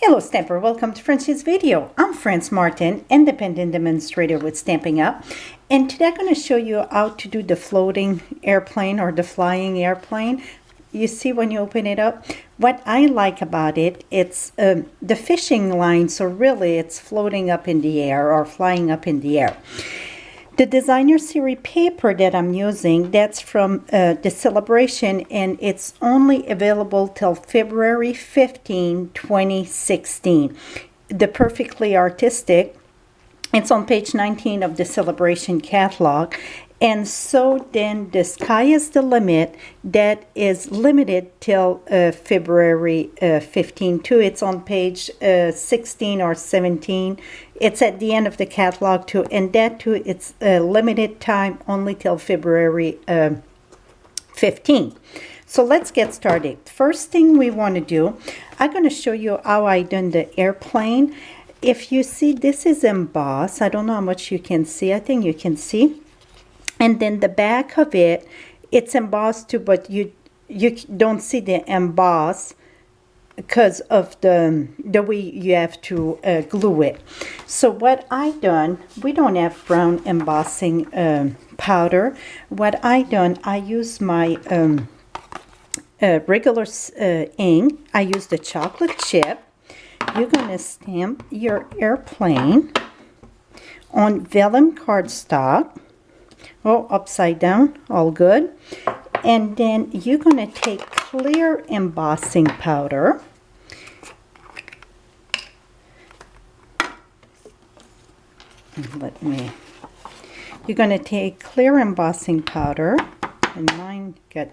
Hello Stamper, welcome to Francie's video. I'm France Martin, independent demonstrator with Stampin' Up. And today I'm going to show you how to do the floating airplane or the flying airplane. You see when you open it up? What I like about it, it's the fishing line, so really it's floating up in the air or flying up in the air. The designer series paper that I'm using, that's from the celebration, and it's only available till February 15, 2016. The Perfectly Artistic, it's on page 19 of the celebration catalog. And so then the Sky is the Limit, that is limited till February 15 too. It's on page 16 or 17. It's at the end of the catalog too, and that too, it's a limited time only till February 15. So let's get started. First thing we want to do, I'm going to show you how I done the airplane. If you see, this is embossed. I don't know how much you can see. I think you can see. And then the back of it, it's embossed too, but you don't see the emboss because of the way you have to glue it. So what I done, we don't have brown embossing powder. What I done, I use my regular ink. I use the chocolate chip. You're gonna stamp your airplane on vellum cardstock. Oh, upside down, all good. And then you're going to take clear embossing powder. You're going to take clear embossing powder, and mine got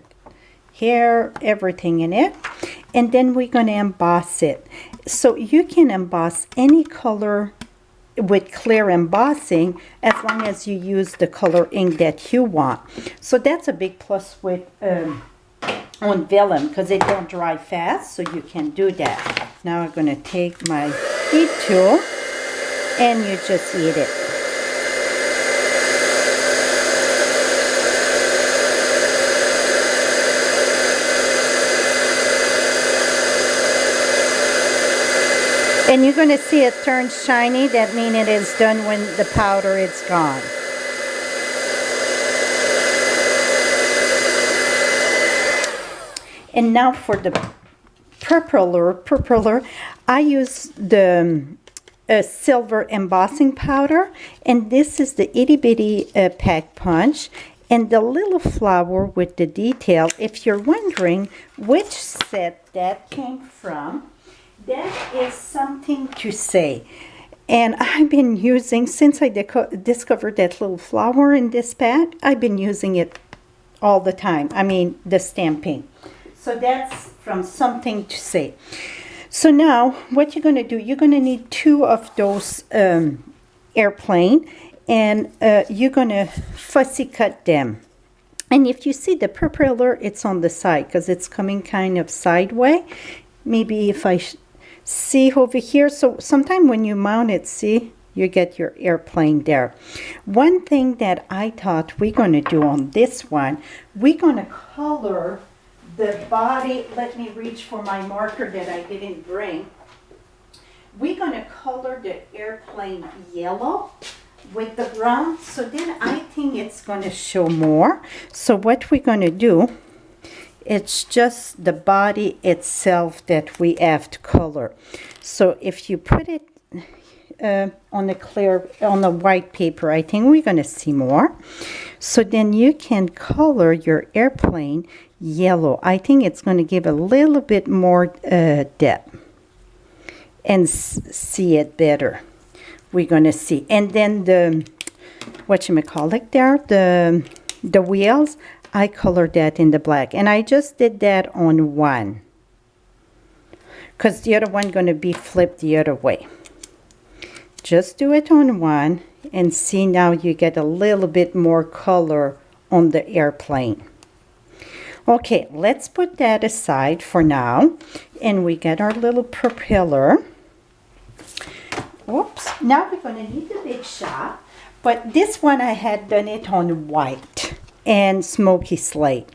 hair, everything in it. And then we're going to emboss it. So you can emboss any color with clear embossing as long as you use the color ink that you want. So that's a big plus with on vellum, because it don't dry fast, so you can do that. Now I'm going to take my heat tool and you just heat it. And you're going to see it turn shiny. That means it is done when the powder is gone. And now for the purpler, I use the silver embossing powder. And this is the itty bitty pack punch. And the little flower with the detail. If you're wondering which set that came from, that is something to say. And I've been using, since I discovered that little flower in this pack, I've been using it all the time. I mean, the stamping. So that's from something to say. So now, what you're going to do, you're going to need 2 of those airplane, and you're going to fussy cut them. And if you see the propeller, it's on the side, because it's coming kind of sideways. Maybe if I see over here, so sometime when you mount it, see, you get your airplane there. One thing that I thought we're going to do on this one, we're going to color the body. Let me reach for my marker that I didn't bring. We're going to color the airplane yellow with the brown, so then I think it's going to show more. So what we're going to do, it's just the body itself that we have to color. So if you put it on the white paper, I think we're going to see more. So then you can color your airplane yellow. I think it's going to give a little bit more depth and see it better. We're going to see. And then the, whatchamacallit there, the wheels, I colored that in the black, and I just did that on one because the other one going to be flipped the other way. Just do it on one and see, now you get a little bit more color on the airplane. Okay, let's put that aside for now, and we get our little propeller. Oops, now we're going to need the big shot, but this one I had done it on white and smoky slate.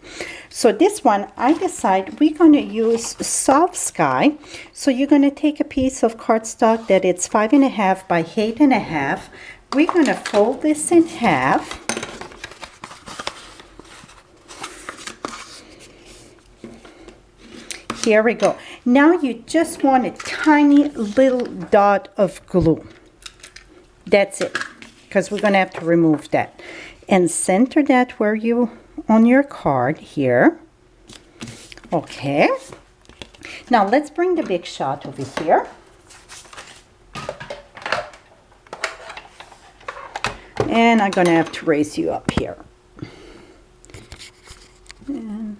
So this one, I decide we're going to use soft sky. So you're going to take a piece of cardstock that it's 5.5 by 8.5. We're going to fold this in half. Here we go. Now you just want a tiny little dot of glue. That's it, because we're going to have to remove that. And center that where you, on your card here. Okay. Now let's bring the big shot over here. And I'm going to have to raise you up here. And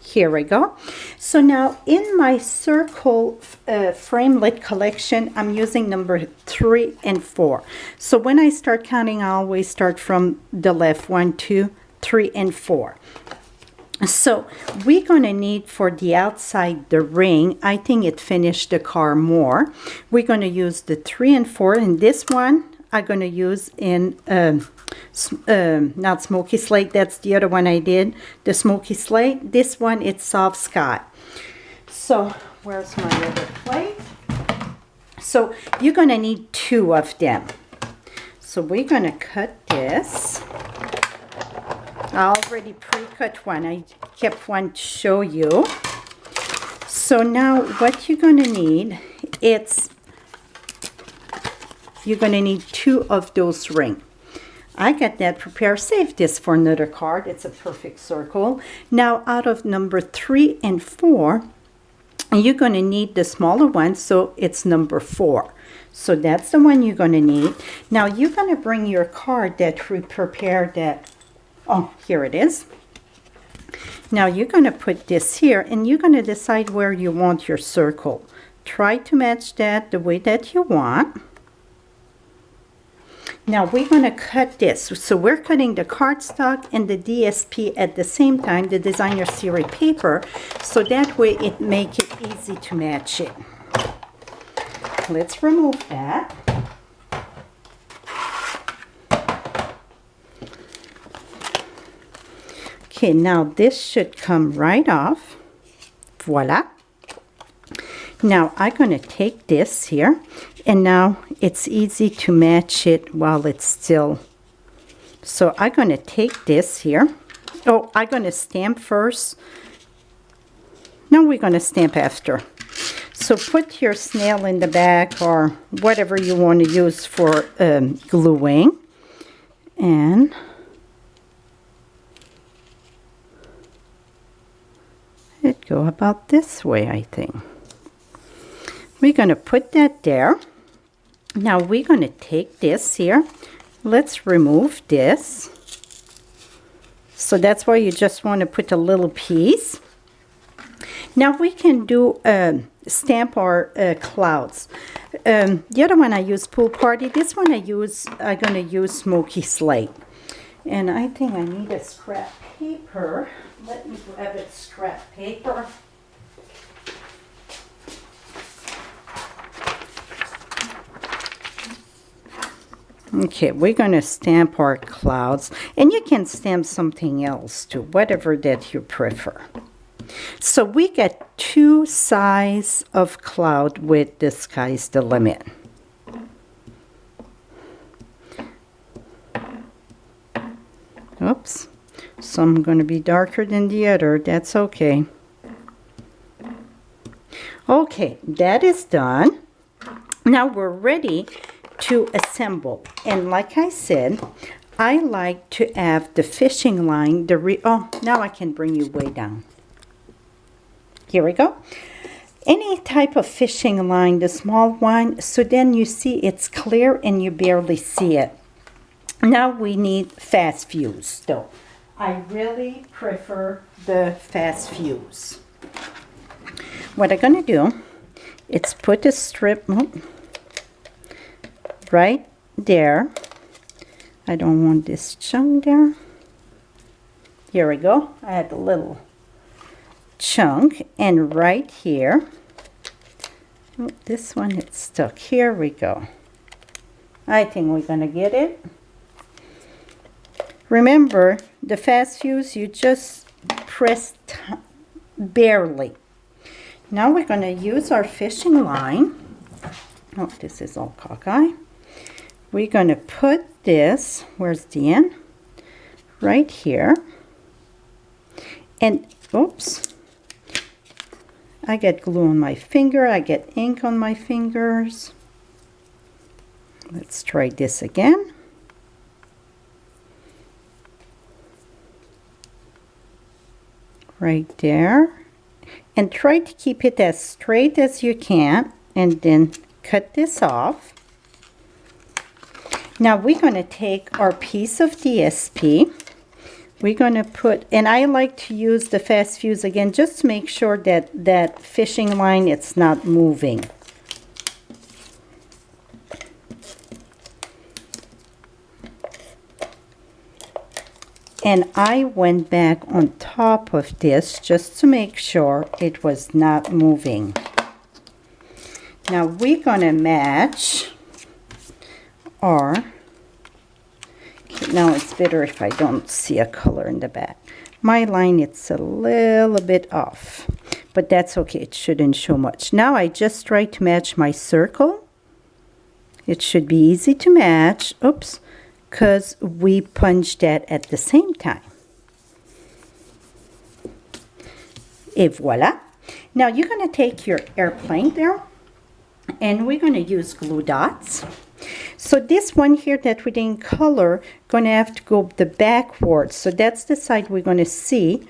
here we go. So now in my circle framelit collection, I'm using number 3 and 4. So when I start counting, I always start from the left. 1, 2, 3, and 4. So we're going to need for the outside the ring, I think it finished the car more. We're going to use the 3 and 4, and this one I'm going to use in not smoky slate, that's the other one I did, the smoky slate. This one, it's soft sky. So where's my other plate? So you're going to need 2 of them. So we're going to cut this. I already pre-cut one. I kept one to show you. So now what you're going to need, you're going to need 2 of those rings. I got that prepared. Save this for another card. It's a perfect circle. Now out of number 3 and 4, you're going to need the smaller one, so it's number 4. So that's the one you're going to need. Now you're going to bring your card that we prepared that. Oh, here it is. Now you're going to put this here, and you're going to decide where you want your circle. Try to match that the way that you want. Now we're going to cut this. So we're cutting the cardstock and the DSP at the same time, the designer series paper, so that way it makes it easy to match it. Let's remove that. Okay, now this should come right off. Voila. Now I'm going to take this here, and now it's easy to match it while it's still. So I'm going to take this here. Oh, I'm going to stamp first. No, we're going to stamp after. So put your snail in the back or whatever you want to use for gluing. And it go about this way, I think. We're going to put that there. Now we're going to take this here. Let's remove this. So that's why you just want to put a little piece. Now we can do stamp our clouds. The other one I use Pool Party. This one I'm going to use Smoky Slate. And I think I need a scrap paper. Let me grab it, scrap paper. Okay, we're going to stamp our clouds, and you can stamp something else too, whatever that you prefer. So we get 2 sides of cloud with the sky's the limit. Oops, some going to be darker than the other, that's okay. Okay, that is done. Now we're ready to assemble, and like I said, I like to have the fishing line, oh, now I can bring you way down. Here we go. Any type of fishing line, the small one, so then you see it's clear and you barely see it. Now we need fast fuse though. I really prefer the fast fuse. What I'm gonna do is put a strip right there. I don't want this chunk there. Here we go. I had a little chunk, and right here, oh, this one it's stuck. Here we go. I think we're gonna get it. Remember, the fast fuse, you just press barely. Now we're going to use our fishing line. Oh, this is all cockeye. We're going to put this, where's the end? Right here. And, oops, I get glue on my finger. I get ink on my fingers. Let's try this again. Right there. And try to keep it as straight as you can. And then cut this off. Now we're going to take our piece of DSP. We're going to put, and I like to use the fast fuse again just to make sure that that fishing line, it's not moving. And I went back on top of this just to make sure it was not moving. Now we're going to match our, now it's better if I don't see a color in the back. My line, it's a little bit off, but that's okay. It shouldn't show much. Now I just try to match my circle. It should be easy to match. Oops. Because we punched that at the same time. Et voila. Now you're going to take your airplane there, and we're going to use glue dots. So this one here that we didn't color, going to have to go the backwards. So that's the side we're going to see.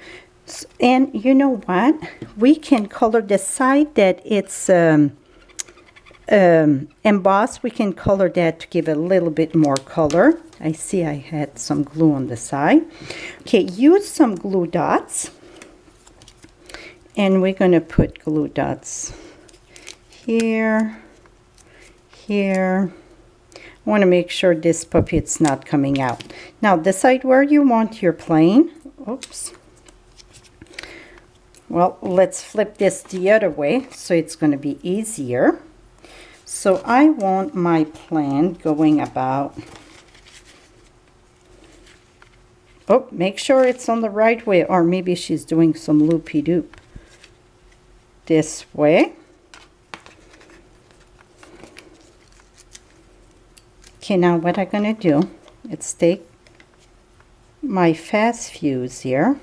And you know what? We can color the side that it's embossed. We can color that to give a little bit more color. I see I had some glue on the side. Okay, use some glue dots. And we're going to put glue dots here, here. I want to make sure this puppy it's not coming out. Now decide where you want your plane. Oops. Well, let's flip this the other way so it's going to be easier. So I want my plane going about, oh, make sure it's on the right way, or maybe she's doing some loopy-doop. This way. Okay, now what I'm going to do is take my fast fuse here.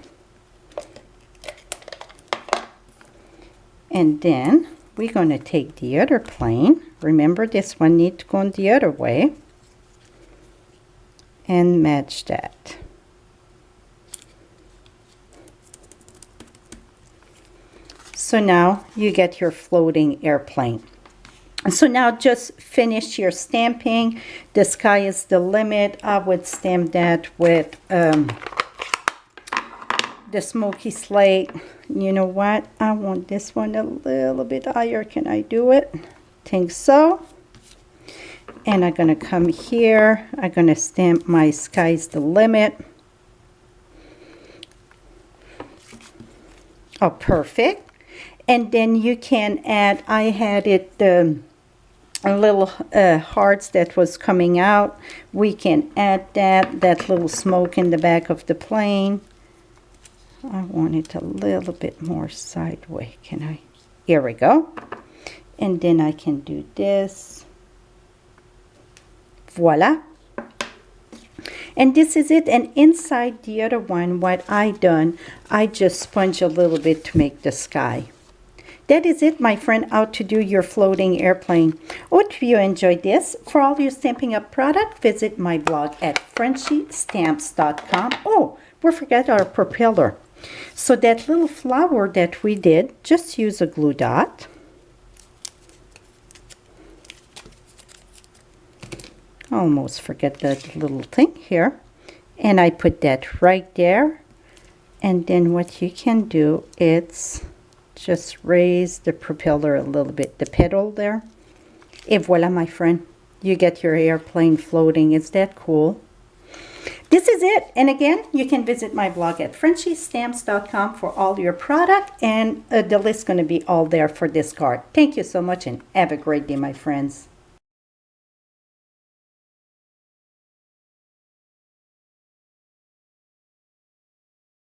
And then we're going to take the other plane. Remember, this one needs to go on the other way. And match that. So now you get your floating airplane. So now just finish your stamping. The sky is the limit. I would stamp that with the smoky slate. You know what? I want this one a little bit higher. Can I do it? Think so. And I'm going to come here. I'm going to stamp my sky's the limit. Oh, perfect. And then you can add, I had it, little hearts that was coming out. We can add that little smoke in the back of the plane. I want it a little bit more sideways. Can I? Here we go. And then I can do this. Voila. And this is it. And inside the other one, what I done, I just sponged a little bit to make the sky. That is it, my friend, how to do your floating airplane. Hope you enjoyed this. For all your Stampin' Up product, visit my blog at FrenchieStamps.com. Oh, we forgot our propeller. So that little flower that we did, just use a glue dot. Almost forget that little thing here. And I put that right there. And then what you can do is just raise the propeller a little bit, the pedal there. Et voila, my friend. You get your airplane floating. Is that cool? This is it. And again, you can visit my blog at FrenchieStamps.com for all your product. And the list is going to be all there for this card. Thank you so much and have a great day, my friends.